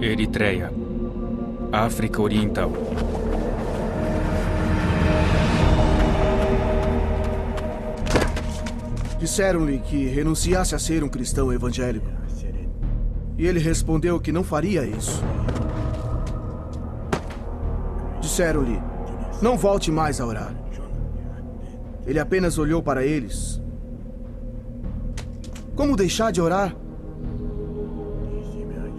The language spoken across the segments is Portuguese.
Eritreia, África Oriental. Disseram-lhe que renunciasse a ser um cristão evangélico. E ele respondeu que não faria isso. Disseram-lhe, não volte mais a orar. Ele apenas olhou para eles. Como deixar de orar?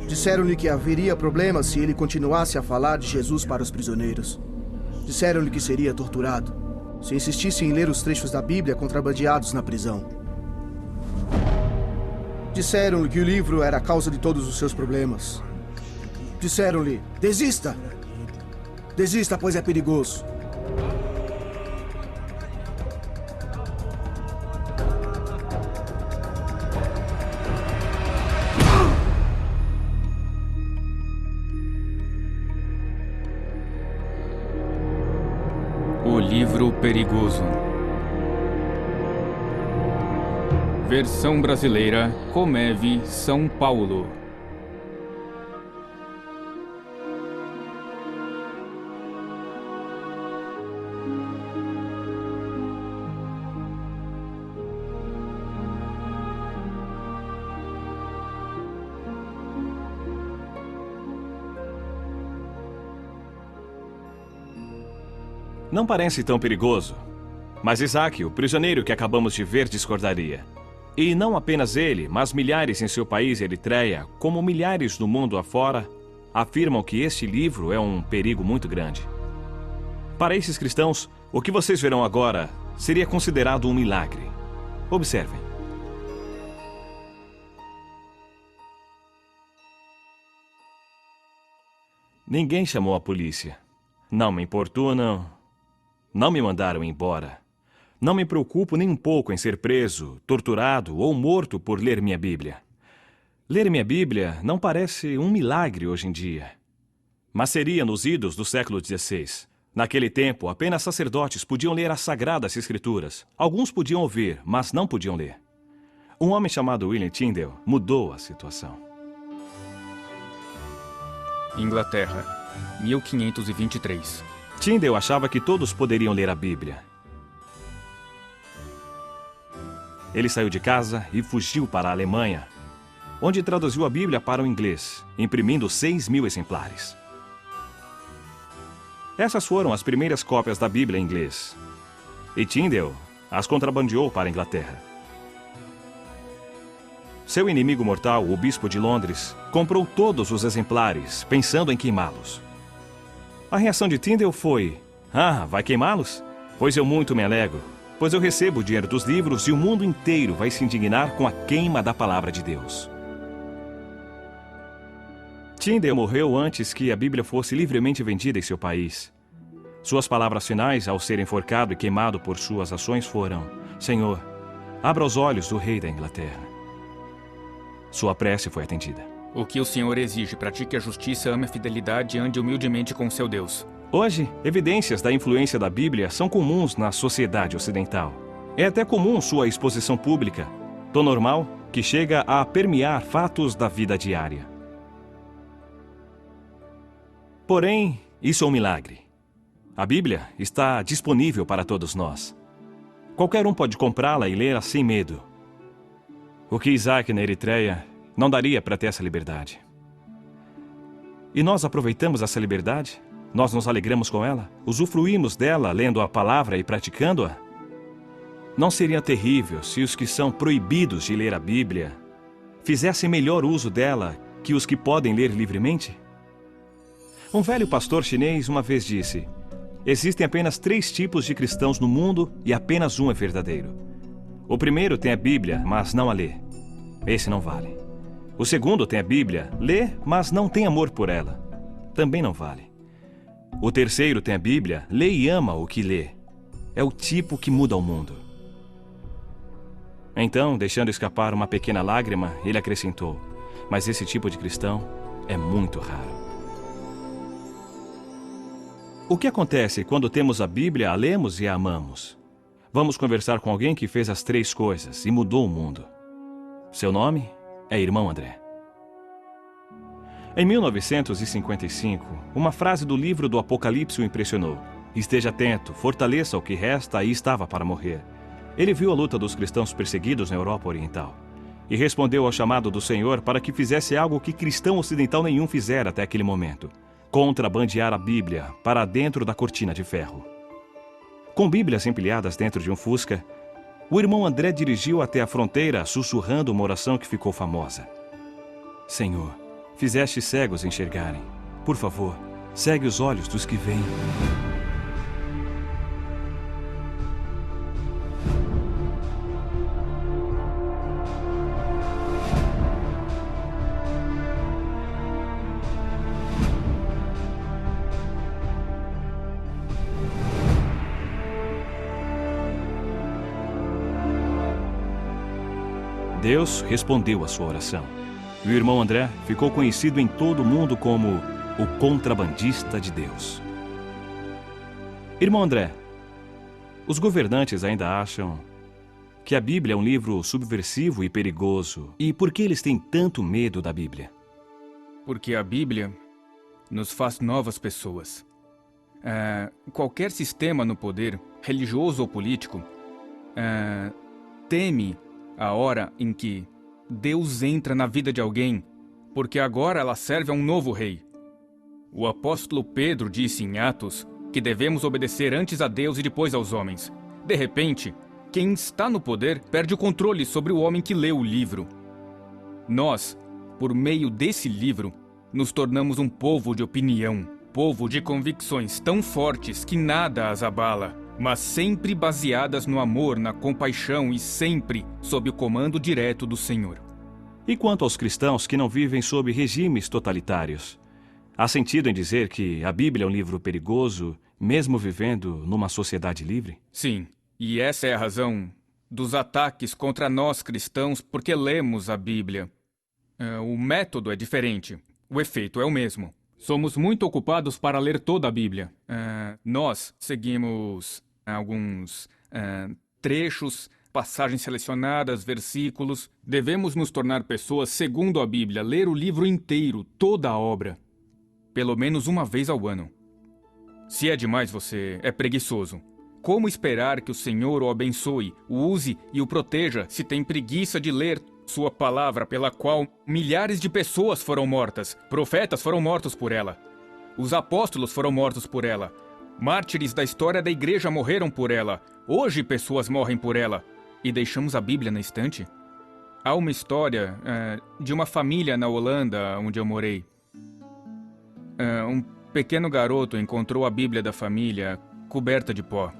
Disseram-lhe que haveria problemas se ele continuasse a falar de Jesus para os prisioneiros. Disseram-lhe que seria torturado se insistisse em ler os trechos da Bíblia contrabandeados na prisão. Disseram-lhe que o livro era a causa de todos os seus problemas. Disseram-lhe, desista! Desista, pois é perigoso. O livro perigoso. Versão brasileira, Comeve, São Paulo. Não parece tão perigoso. Mas Isaac, o prisioneiro que acabamos de ver, discordaria. E não apenas ele, mas milhares em seu país, Eritreia, como milhares no mundo afora, afirmam que este livro é um perigo muito grande. Para esses cristãos, o que vocês verão agora seria considerado um milagre. Observem. Ninguém chamou a polícia. Não me importunam. Não me mandaram embora. Não me preocupo nem um pouco em ser preso, torturado ou morto por ler minha Bíblia. Ler minha Bíblia não parece um milagre hoje em dia. Mas seria nos idos do século XVI. Naquele tempo, apenas sacerdotes podiam ler as Sagradas Escrituras. Alguns podiam ouvir, mas não podiam ler. Um homem chamado William Tyndale mudou a situação. Inglaterra, 1523. Tyndale achava que todos poderiam ler a Bíblia. Ele saiu de casa e fugiu para a Alemanha, onde traduziu a Bíblia para o inglês, imprimindo 6.000 exemplares. Essas foram as primeiras cópias da Bíblia em inglês. E Tyndale as contrabandeou para a Inglaterra. Seu inimigo mortal, o bispo de Londres, comprou todos os exemplares, pensando em queimá-los. A reação de Tyndale foi: "Ah, vai queimá-los? Pois eu muito me alegro, pois eu recebo o dinheiro dos livros e o mundo inteiro vai se indignar com a queima da palavra de Deus." Tyndale morreu antes que a Bíblia fosse livremente vendida em seu país. Suas palavras finais, ao ser enforcado e queimado por suas ações, foram: "Senhor, abra os olhos do rei da Inglaterra." Sua prece foi atendida. O que o Senhor exige: pratique a justiça, ame a fidelidade e ande humildemente com seu Deus. Hoje, evidências da influência da Bíblia são comuns na sociedade ocidental. É até comum sua exposição pública, tão normal que chega a permear fatos da vida diária. Porém, isso é um milagre. A Bíblia está disponível para todos nós. Qualquer um pode comprá-la e lê-la sem medo. O que Isaac na Eritreia não daria para ter essa liberdade. E nós aproveitamos essa liberdade? Nós nos alegramos com ela? Usufruímos dela lendo a palavra e praticando-a? Não seria terrível se os que são proibidos de ler a Bíblia fizessem melhor uso dela que os que podem ler livremente? Um velho pastor chinês uma vez disse: "Existem apenas 3 tipos de cristãos no mundo e apenas um é verdadeiro. O primeiro tem a Bíblia, mas não a lê. Esse não vale. O segundo tem a Bíblia, lê, mas não tem amor por ela. Também não vale. O terceiro tem a Bíblia, lê e ama o que lê. É o tipo que muda o mundo." Então, deixando escapar uma pequena lágrima, ele acrescentou: "Mas esse tipo de cristão é muito raro." O que acontece quando temos a Bíblia, a lemos e a amamos? Vamos conversar com alguém que fez as 3 coisas e mudou o mundo. Seu nome é Irmão André. Em 1955, uma frase do livro do Apocalipse o impressionou. Esteja atento, fortaleça o que resta e estava para morrer. Ele viu a luta dos cristãos perseguidos na Europa Oriental e respondeu ao chamado do Senhor para que fizesse algo que cristão ocidental nenhum fizera até aquele momento: contrabandear a Bíblia para dentro da cortina de ferro. Com Bíblias empilhadas dentro de um Fusca, o irmão André dirigiu até a fronteira, sussurrando uma oração que ficou famosa. Senhor, fizeste cegos enxergarem. Por favor, segue os olhos dos que veem. Deus respondeu à sua oração. E o irmão André ficou conhecido em todo o mundo como o contrabandista de Deus. Irmão André, os governantes ainda acham que a Bíblia é um livro subversivo e perigoso. E por que eles têm tanto medo da Bíblia? Porque a Bíblia nos faz novas pessoas. Qualquer sistema no poder, religioso ou político, teme a hora em que Deus entra na vida de alguém, porque agora ela serve a um novo rei. O apóstolo Pedro disse em Atos que devemos obedecer antes a Deus e depois aos homens. De repente, quem está no poder perde o controle sobre o homem que leu o livro. Nós, por meio desse livro, nos tornamos um povo de opinião, povo de convicções tão fortes que nada as abala, mas sempre baseadas no amor, na compaixão e sempre sob o comando direto do Senhor. E quanto aos cristãos que não vivem sob regimes totalitários? Há sentido em dizer que a Bíblia é um livro perigoso, mesmo vivendo numa sociedade livre? Sim, e essa é a razão dos ataques contra nós cristãos porque lemos a Bíblia. O método é diferente, o efeito é o mesmo. Somos muito ocupados para ler toda a Bíblia. Nós seguimos alguns trechos, passagens selecionadas, versículos. Devemos nos tornar pessoas segundo a Bíblia, ler o livro inteiro, toda a obra, pelo menos uma vez ao ano. Se é demais, você é preguiçoso. Como esperar que o Senhor o abençoe, o use e o proteja se tem preguiça de ler sua palavra, pela qual milhares de pessoas foram mortas, profetas foram mortos por ela, os apóstolos foram mortos por ela, mártires da história da igreja morreram por ela, hoje pessoas morrem por ela, e deixamos a Bíblia na estante? Há uma história de uma família na Holanda, onde eu morei. Um pequeno garoto encontrou a Bíblia da família coberta de pó.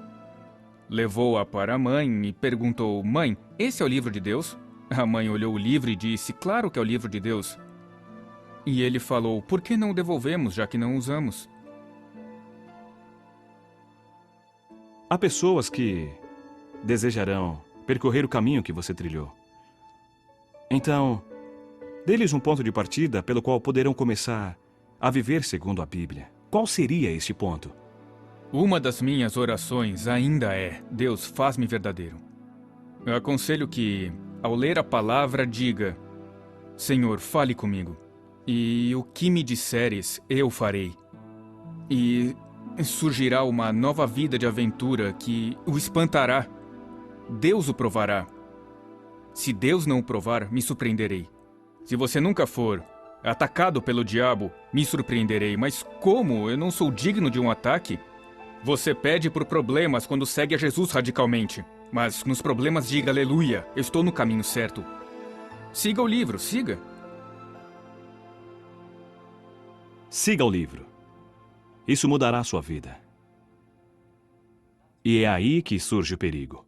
Levou-a para a mãe e perguntou: "Mãe, esse é o livro de Deus?" A mãe olhou o livro e disse: "Claro que é o livro de Deus." E ele falou: "Por que não o devolvemos, já que não usamos?" Há pessoas que desejarão percorrer o caminho que você trilhou. Então, dê-lhes um ponto de partida pelo qual poderão começar a viver segundo a Bíblia. Qual seria este ponto? Uma das minhas orações ainda é: Deus, faz-me verdadeiro. Eu aconselho que, ao ler a palavra, diga: Senhor, fale comigo, e o que me disseres, eu farei. E surgirá uma nova vida de aventura que o espantará. Deus o provará. Se Deus não o provar, me surpreenderei. Se você nunca for atacado pelo diabo, me surpreenderei. Mas como? Eu não sou digno de um ataque? Você pede por problemas quando segue a Jesus radicalmente. Mas nos problemas diga aleluia, eu estou no caminho certo. Siga o livro, siga. Siga o livro. Isso mudará a sua vida. E é aí que surge o perigo.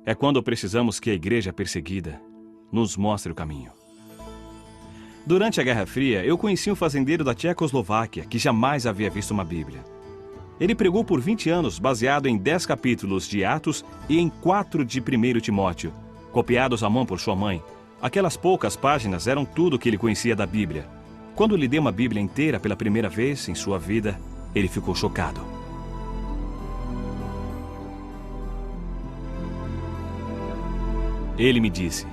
É quando precisamos que a igreja perseguida nos mostre o caminho. Durante a Guerra Fria, eu conheci um fazendeiro da Tchecoslováquia que jamais havia visto uma Bíblia. Ele pregou por 20 anos baseado em 10 capítulos de Atos e em 4 de 1 Timóteo, copiados à mão por sua mãe. Aquelas poucas páginas eram tudo o que ele conhecia da Bíblia. Quando lhe dei uma Bíblia inteira pela primeira vez em sua vida, ele ficou chocado. Ele me disse: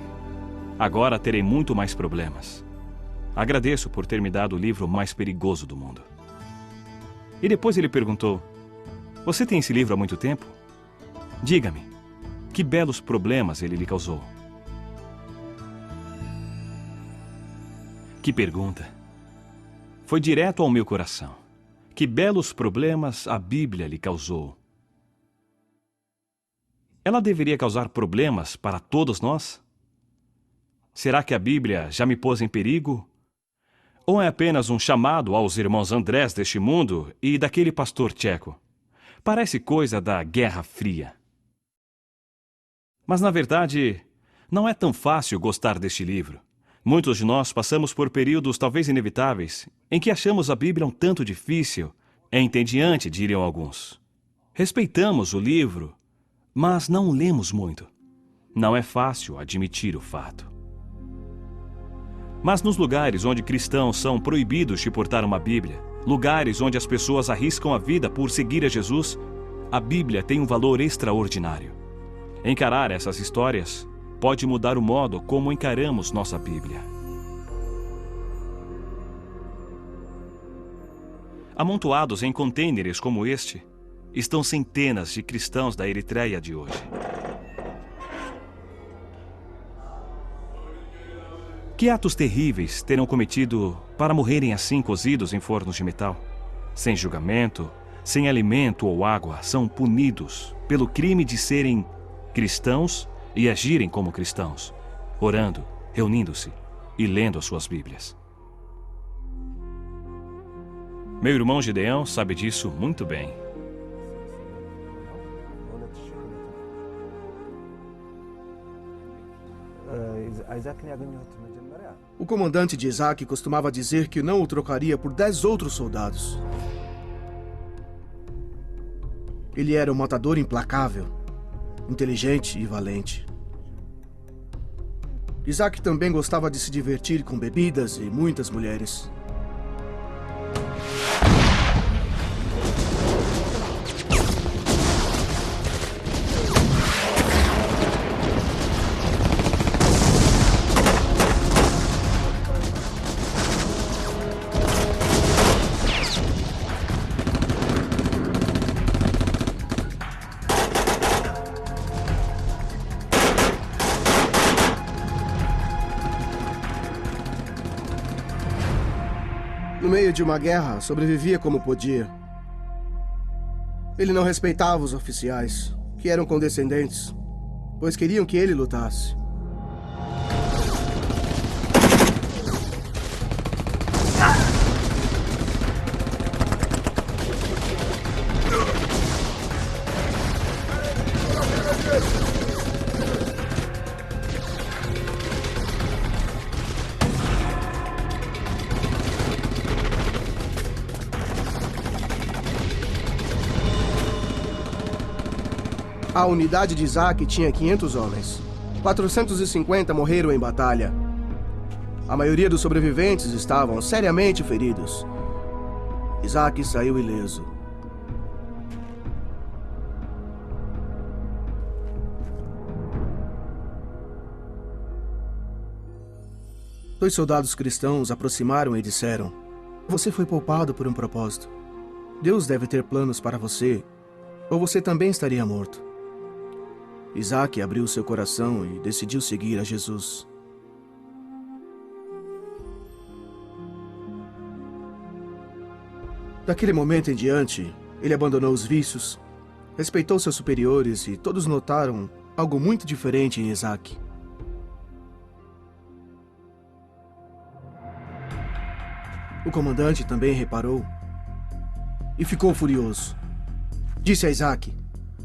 agora terei muito mais problemas. Agradeço por ter me dado o livro mais perigoso do mundo. E depois ele perguntou: você tem esse livro há muito tempo? Diga-me, que belos problemas ele lhe causou. Que pergunta! Foi direto ao meu coração. Que belos problemas a Bíblia lhe causou. Ela deveria causar problemas para todos nós? Será que a Bíblia já me pôs em perigo? Ou é apenas um chamado aos irmãos Andrés deste mundo e daquele pastor tcheco? Parece coisa da Guerra Fria. Mas, na verdade, não é tão fácil gostar deste livro. Muitos de nós passamos por períodos talvez inevitáveis em que achamos a Bíblia um tanto difícil, entediante, diriam alguns. Respeitamos o livro, mas não o lemos muito. Não é fácil admitir o fato. Mas nos lugares onde cristãos são proibidos de portar uma Bíblia, lugares onde as pessoas arriscam a vida por seguir a Jesus, a Bíblia tem um valor extraordinário. Encarar essas histórias pode mudar o modo como encaramos nossa Bíblia. Amontoados em contêineres como este, estão centenas de cristãos da Eritreia de hoje. Que atos terríveis terão cometido para morrerem assim cozidos em fornos de metal? Sem julgamento, sem alimento ou água, são punidos pelo crime de serem cristãos e agirem como cristãos, orando, reunindo-se e lendo as suas Bíblias. Meu irmão Gideão sabe disso muito bem. O comandante de Isaac costumava dizer que não o trocaria por 10 outros soldados. Ele era um matador implacável, inteligente e valente. Isaac também gostava de se divertir com bebidas e muitas mulheres. No meio de uma guerra, sobrevivia como podia. Ele não respeitava os oficiais, que eram condescendentes, pois queriam que ele lutasse. A unidade de Isaac tinha 500 homens. 450 morreram em batalha. A maioria dos sobreviventes estavam seriamente feridos. Isaac saiu ileso. Dois soldados cristãos aproximaram e disseram: "Você foi poupado por um propósito. Deus deve ter planos para você, ou você também estaria morto." Isaac abriu seu coração e decidiu seguir a Jesus. Daquele momento em diante, ele abandonou os vícios, respeitou seus superiores e todos notaram algo muito diferente em Isaac. O comandante também reparou e ficou furioso. Disse a Isaac: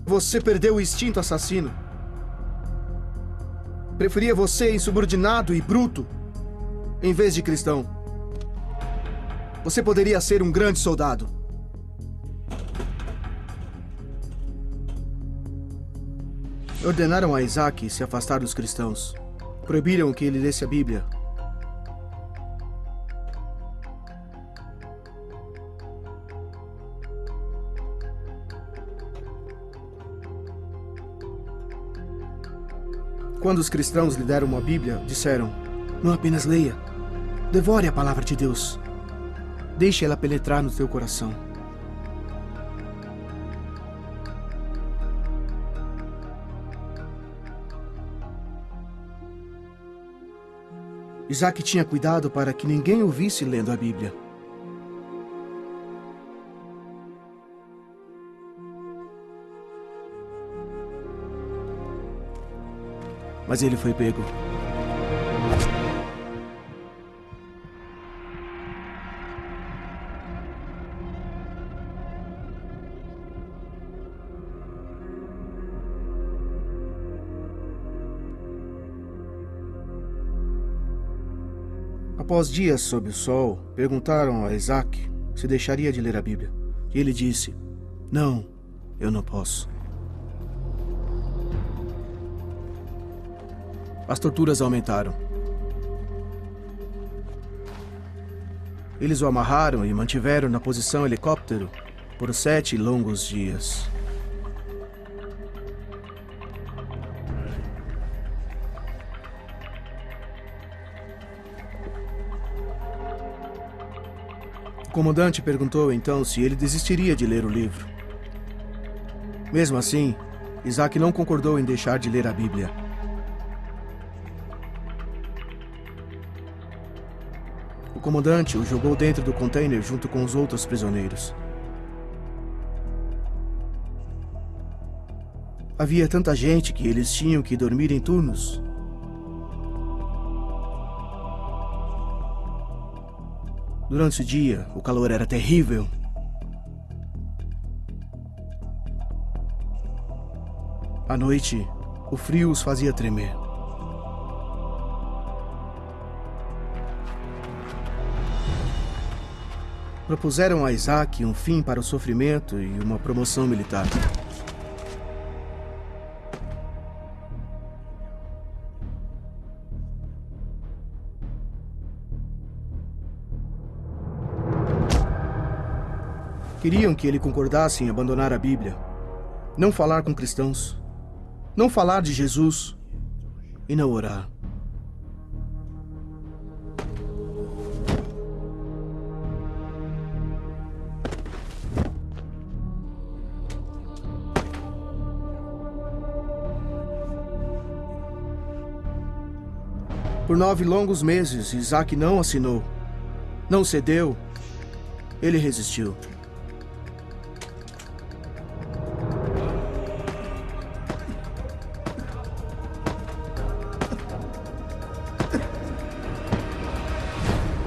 "Você perdeu o instinto assassino. Preferia você insubordinado e bruto, em vez de cristão. Você poderia ser um grande soldado." Ordenaram a Isaac se afastar dos cristãos. Proibiram que ele lesse a Bíblia. Quando os cristãos lhe deram uma Bíblia, disseram: "Não apenas leia, Devore a palavra de Deus. Deixe ela penetrar no teu coração. Isaac tinha cuidado para que ninguém o visse lendo a Bíblia. Mas ele foi pego. Após dias sob o sol, perguntaram a Isaac se deixaria de ler a Bíblia. E ele disse: "Não, eu não posso." As torturas aumentaram. Eles o amarraram e mantiveram na posição helicóptero por 7 longos dias. O comandante perguntou então se ele desistiria de ler o livro. Mesmo assim, Isaac não concordou em deixar de ler a Bíblia. O comandante o jogou dentro do container junto com os outros prisioneiros. Havia tanta gente que eles tinham que dormir em turnos. Durante o dia, o calor era terrível. À noite, o frio os fazia tremer. Propuseram a Isaac um fim para o sofrimento e uma promoção militar. Queriam que ele concordasse em abandonar a Bíblia, não falar com cristãos, não falar de Jesus e não orar. Por 9 longos meses, Isaac não assinou, não cedeu, ele resistiu.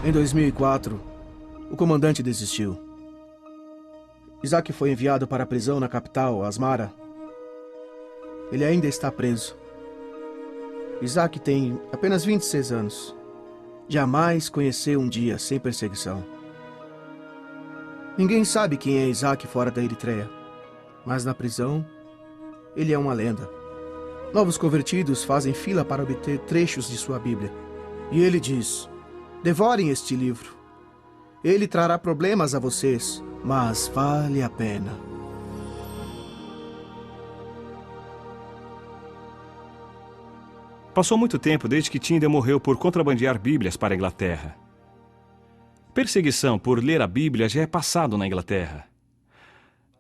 Em 2004, o comandante desistiu. Isaac foi enviado para a prisão na capital, Asmara. Ele ainda está preso. Isaac tem apenas 26 anos. Jamais conheceu um dia sem perseguição. Ninguém sabe quem é Isaac fora da Eritreia, mas na prisão, ele é uma lenda. Novos convertidos fazem fila para obter trechos de sua Bíblia. E ele diz: "Devorem este livro. Ele trará problemas a vocês, mas vale a pena." Passou muito tempo desde que Tyndale morreu por contrabandear Bíblias para a Inglaterra. Perseguição por ler a Bíblia já é passado na Inglaterra.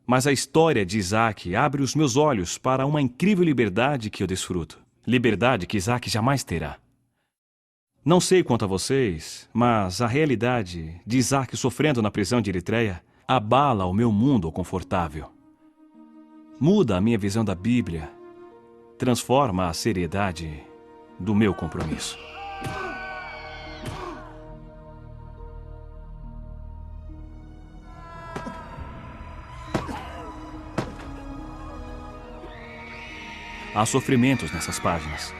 Mas a história de Isaac abre os meus olhos para uma incrível liberdade que eu desfruto. Liberdade que Isaac jamais terá. Não sei quanto a vocês, mas a realidade de Isaac sofrendo na prisão de Eritreia abala o meu mundo confortável. Muda a minha visão da Bíblia, transforma a seriedade do meu compromisso. Há sofrimentos nessas páginas.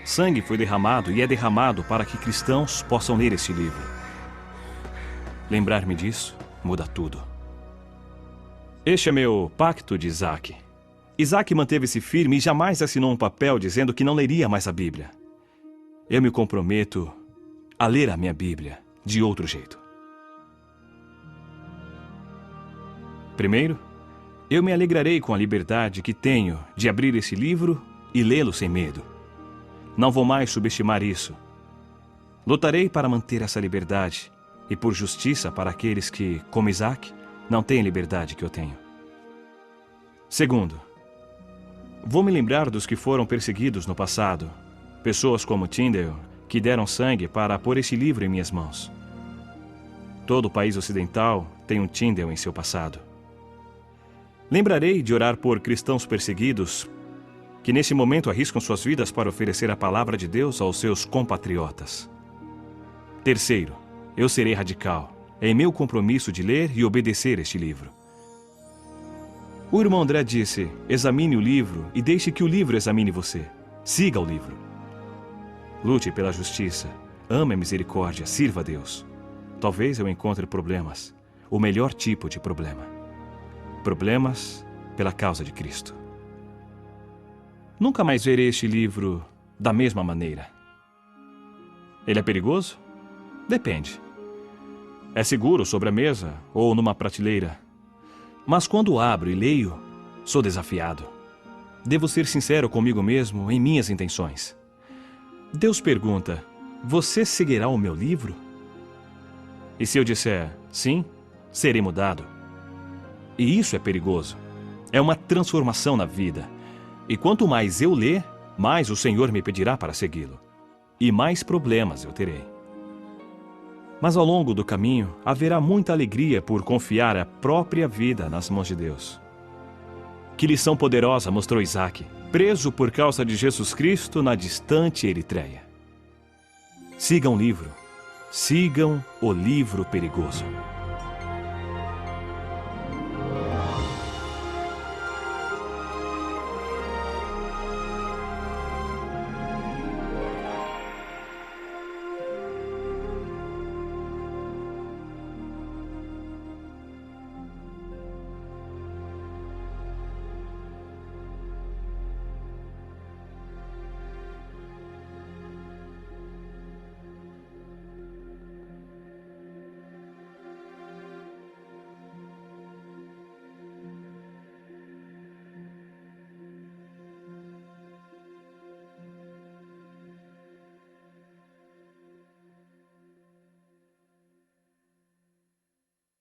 Sangue foi derramado e é derramado para que cristãos possam ler este livro. Lembrar-me disso muda tudo. Este é meu pacto de Isaac. Isaac manteve-se firme e jamais assinou um papel dizendo que não leria mais a Bíblia. Eu me comprometo a ler a minha Bíblia de outro jeito. Primeiro, eu me alegrarei com a liberdade que tenho de abrir esse livro e lê-lo sem medo. Não vou mais subestimar isso. Lutarei para manter essa liberdade e por justiça para aqueles que, como Isaac, não têm a liberdade que eu tenho. Segundo, vou me lembrar dos que foram perseguidos no passado, pessoas como Tyndale, que deram sangue para pôr este livro em minhas mãos. Todo o país ocidental tem um Tyndale em seu passado. Lembrarei de orar por cristãos perseguidos que nesse momento arriscam suas vidas para oferecer a palavra de Deus aos seus compatriotas. Terceiro, eu serei radical em meu compromisso de ler e obedecer este livro. O irmão André disse, examine o livro e deixe que o livro examine você. Siga o livro. Lute pela justiça, ame a misericórdia, sirva a Deus. Talvez eu encontre problemas, o melhor tipo de problema. Problemas pela causa de Cristo. Nunca mais verei este livro da mesma maneira. Ele é perigoso? Depende. É seguro sobre a mesa ou numa prateleira. Mas quando abro e leio, sou desafiado. Devo ser sincero comigo mesmo em minhas intenções. Deus pergunta, você seguirá o meu livro? E se eu disser, sim, serei mudado. E isso é perigoso. É uma transformação na vida. E quanto mais eu ler, mais o Senhor me pedirá para segui-lo. E mais problemas eu terei. Mas ao longo do caminho, haverá muita alegria por confiar a própria vida nas mãos de Deus. Que lição poderosa mostrou Isaac, preso por causa de Jesus Cristo na distante Eritreia. Sigam o livro. Sigam o livro perigoso.